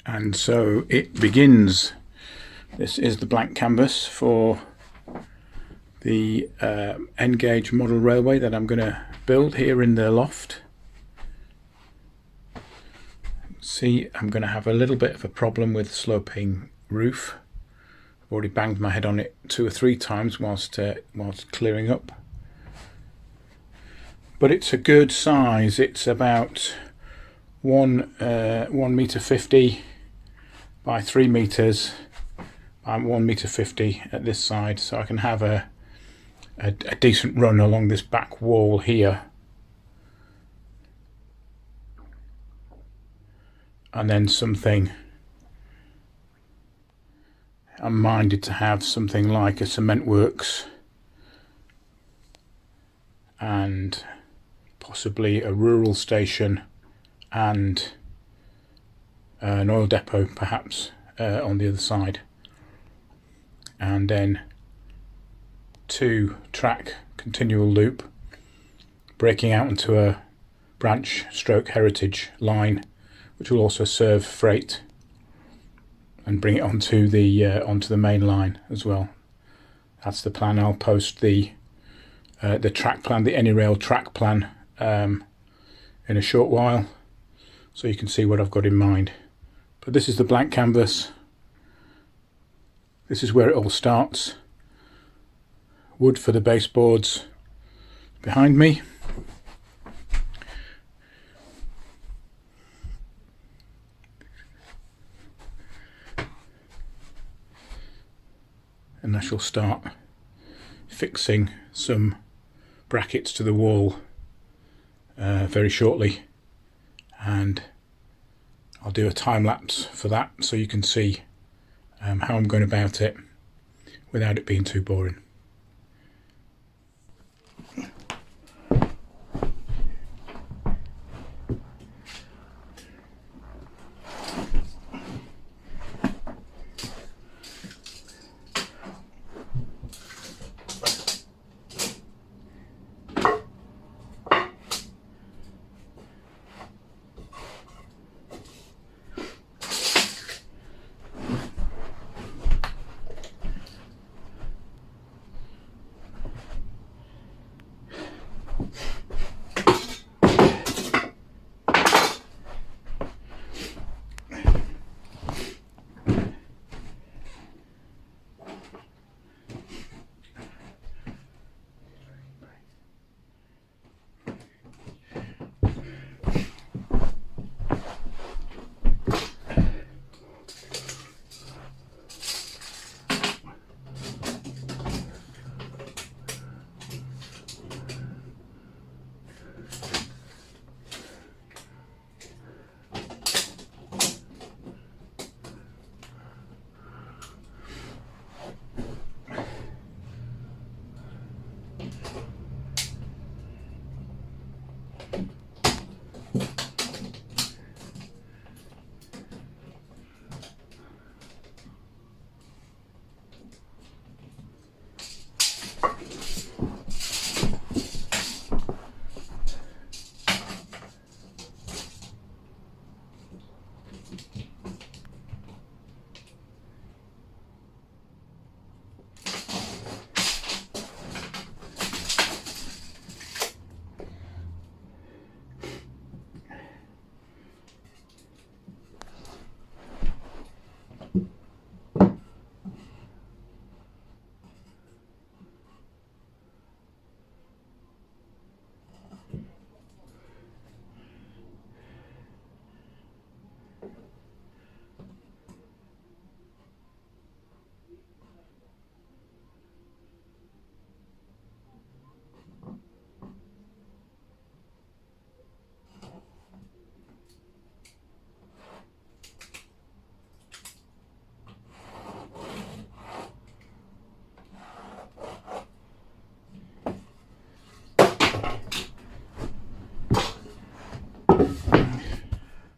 And so it begins. This is the blank canvas for the N gauge model railway that I'm going to build here in the loft. See, I'm going to have a little bit of a problem with sloping roof. I've already banged my head on it 2 or 3 times whilst clearing up. But it's a good size. It's about 1 meter 50 by 3 meters. I'm 1 meter 50 at this side, so I can have a decent run along this back wall here, and then something. I'm minded to have something like a cement works and possibly a rural station and an oil depot perhaps on the other side, and then 2-track continual loop breaking out into a branch stroke heritage line, which will also serve freight and bring it onto the main line as well. That's the plan. I'll post the track plan, the AnyRail track plan, in a short while, so you can see what I've got in mind. But this is the blank canvas. This is where it all starts. Wood for the baseboards behind me. And I shall start fixing some brackets to the wall very shortly, and I'll do a time lapse for that so you can see how I'm going about it without it being too boring.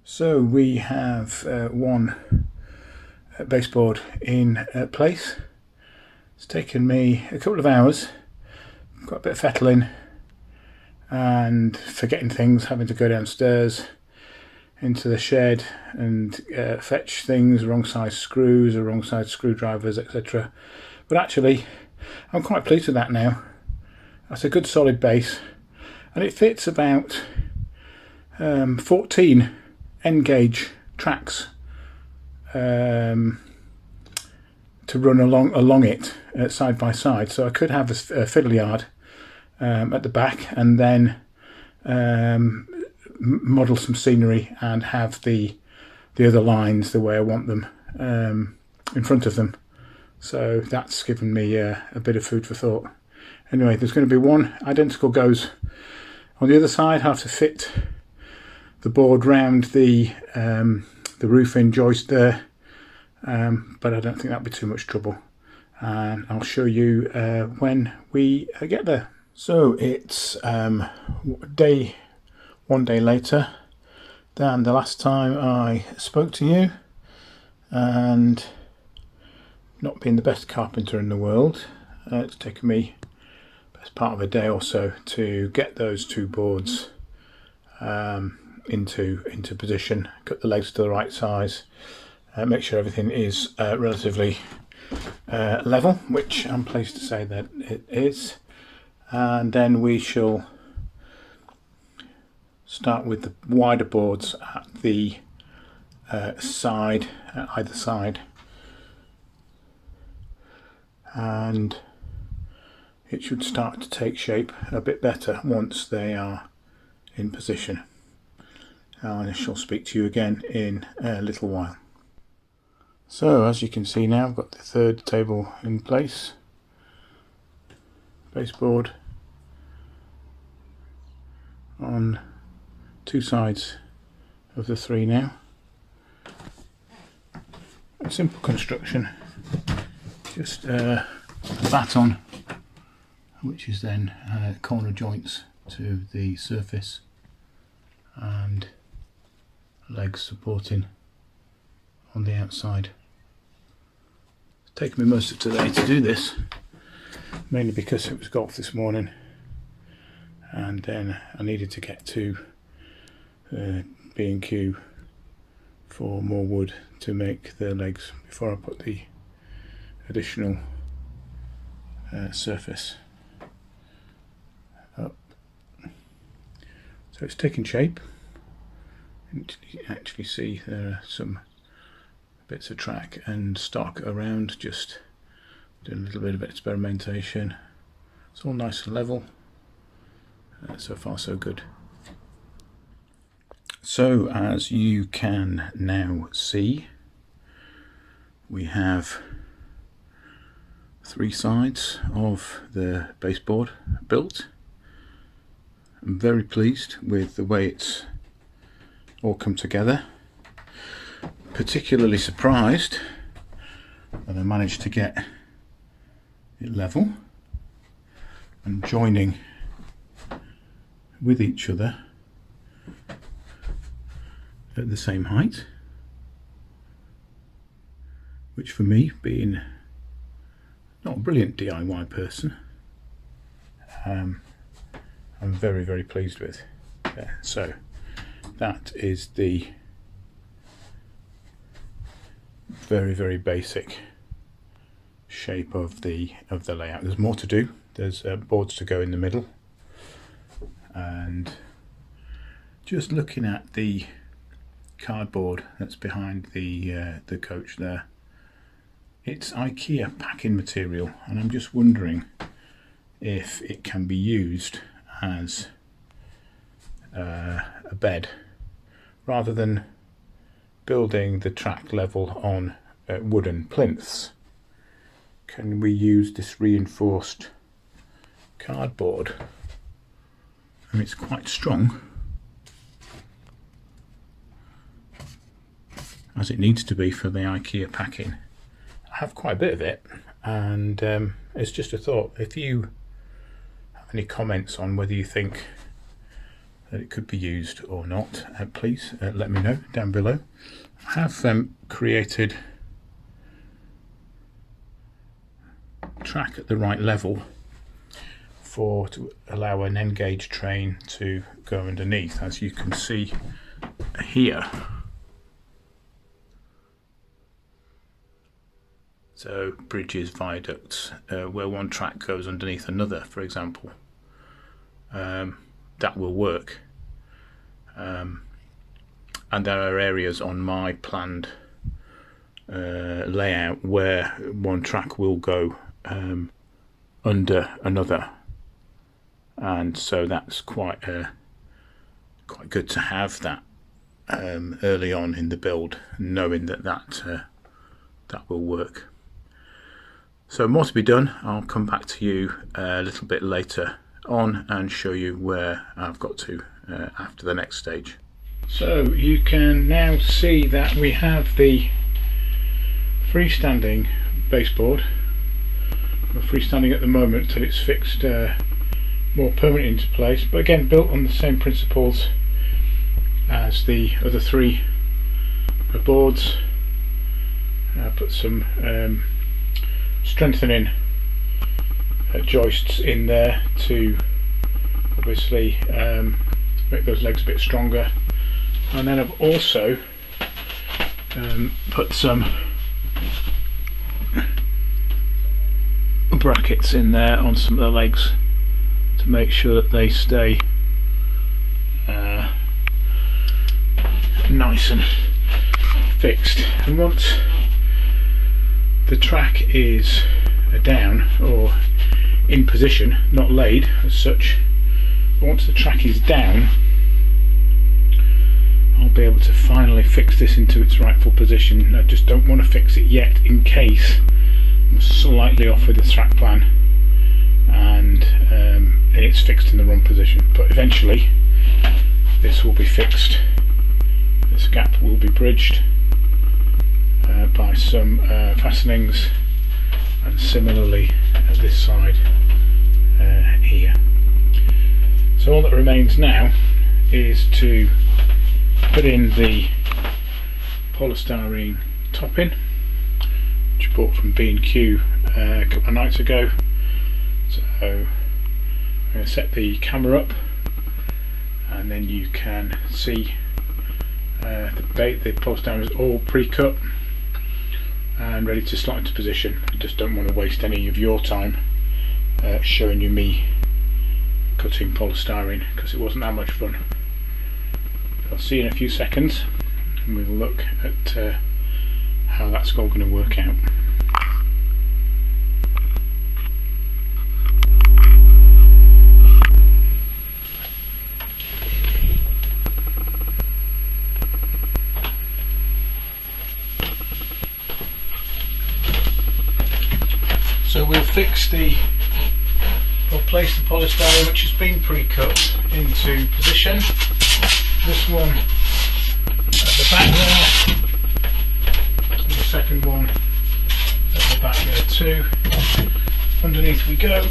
So we have one baseboard in place. It's taken me a couple of hours, got a bit of fettling and forgetting things, having to go downstairs, into the shed and fetch things, wrong size screws or wrong size screwdrivers, etc. But actually I'm quite pleased with that now. That's a good solid base, and it fits about 14 N-gauge tracks to run along it side by side. So I could have a fiddle yard at the back, and then model some scenery and have the other lines the way I want them in front of them. So that's given me a bit of food for thought. Anyway, there's going to be one identical goes on the other side. I have to fit the board round the roof-in joist there, but I don't think that'll be too much trouble, and I'll show you when we get there. So it's one day later than the last time I spoke to you, and not being the best carpenter in the world, it's taken me best part of a day or so to get those two boards into position, cut the legs to the right size, make sure everything is relatively level, which I'm pleased to say that it is. And then we shall start with the wider boards at the side, at either side, and it should start to take shape a bit better once they are in position. I shall speak to you again in a little while. So as you can see now, I've got the third table in place. Baseboard on two sides of the three now. A simple construction, just a baton, which is then corner joints to the surface, and legs supporting on the outside. It's taken me most of today to do this, mainly because it was golf this morning, and then I needed to get to B&Q for more wood to make the legs before I put the additional surface up. So it's taking shape. You can actually see there are some bits of track and stock around, just doing a little bit of experimentation. It's all nice and level. So far so good. So as you can now see, we have three sides of the baseboard built. I'm very pleased with the way it's all come together. Particularly surprised that I managed to get it level and joining with each other at the same height, which for me, being not a brilliant DIY person, I'm very, very pleased with. So that is the very, very basic shape of the layout. There's more to do. There's boards to go in the middle, and just looking at the cardboard that's behind the coach there, it's IKEA packing material, and I'm just wondering if it can be used as a bed rather than building the track level on wooden plinths. Can we use this reinforced cardboard? And it's quite strong, as it needs to be for the IKEA packing. I have quite a bit of it, and it's just a thought. If you have any comments on whether you think that it could be used or not, please let me know down below. I have created track at the right level to allow an N-gauge train to go underneath. As you can see here. So bridges, viaducts, where one track goes underneath another, for example, that will work. And there are areas on my planned layout where one track will go under another, and so that's quite good to have that early on in the build, knowing that will work. So more to be done. I'll come back to you a little bit later on and show you where I've got to after the next stage. So you can now see that we have the freestanding baseboard. We're freestanding at the moment till it's fixed more permanently into place, but again built on the same principles as the other three boards. Put some strengthening joists in there to obviously make those legs a bit stronger, and then I've also put some brackets in there on some of the legs to make sure that they stay nice and fixed. And once the track is down or in position, not laid as such, but once the track is down, I'll be able to finally fix this into its rightful position. I just don't want to fix it yet in case I'm slightly off with the track plan and it's fixed in the wrong position. But eventually this will be fixed, this gap will be bridged by some fastenings, and similarly at this side here. So all that remains now is to put in the polystyrene topping, which I bought from B&Q a couple of nights ago. So I'm going to set the camera up, and then you can see the polystyrene is all pre-cut and ready to slot into position. I just don't want to waste any of your time showing you me cutting polystyrene, because it wasn't that much fun. I'll see you in a few seconds and we'll look at how that's all going to work out. So we'll place the polystyrene, which has been pre-cut, into position. This one at the back there, and the second one at the back there too. Underneath we go.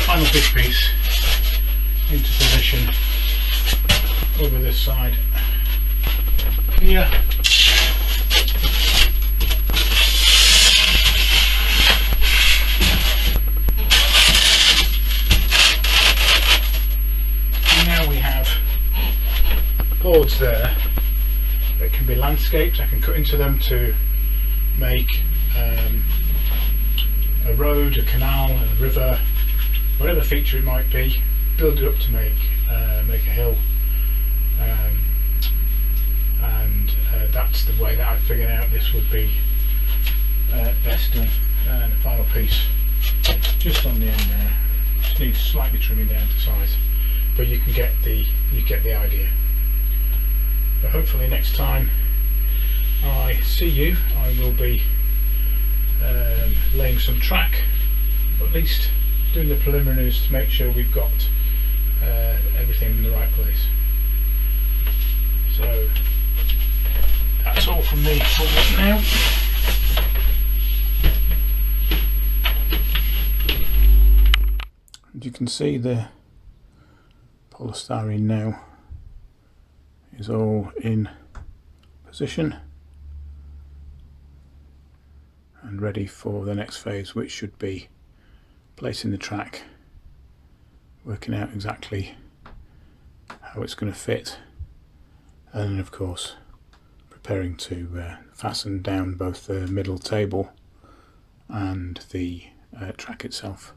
Final big piece into position over this side here. And now we have boards there that can be landscaped. I can cut into them to make a road, a canal, a river, whatever feature it might be, build it up to make a hill, and that's the way that I figured out this would be best done. And the final piece just on the end there, just needs slightly trimming down to size, but you get the idea. But hopefully next time I see you, I will be laying some track, or at least doing the preliminaries to make sure we've got everything in the right place. So that's all from me for now. And you can see the polystyrene now is all in position and ready for the next phase, which should be placing the track, working out exactly how it's going to fit, and of course preparing to fasten down both the middle table and the track itself.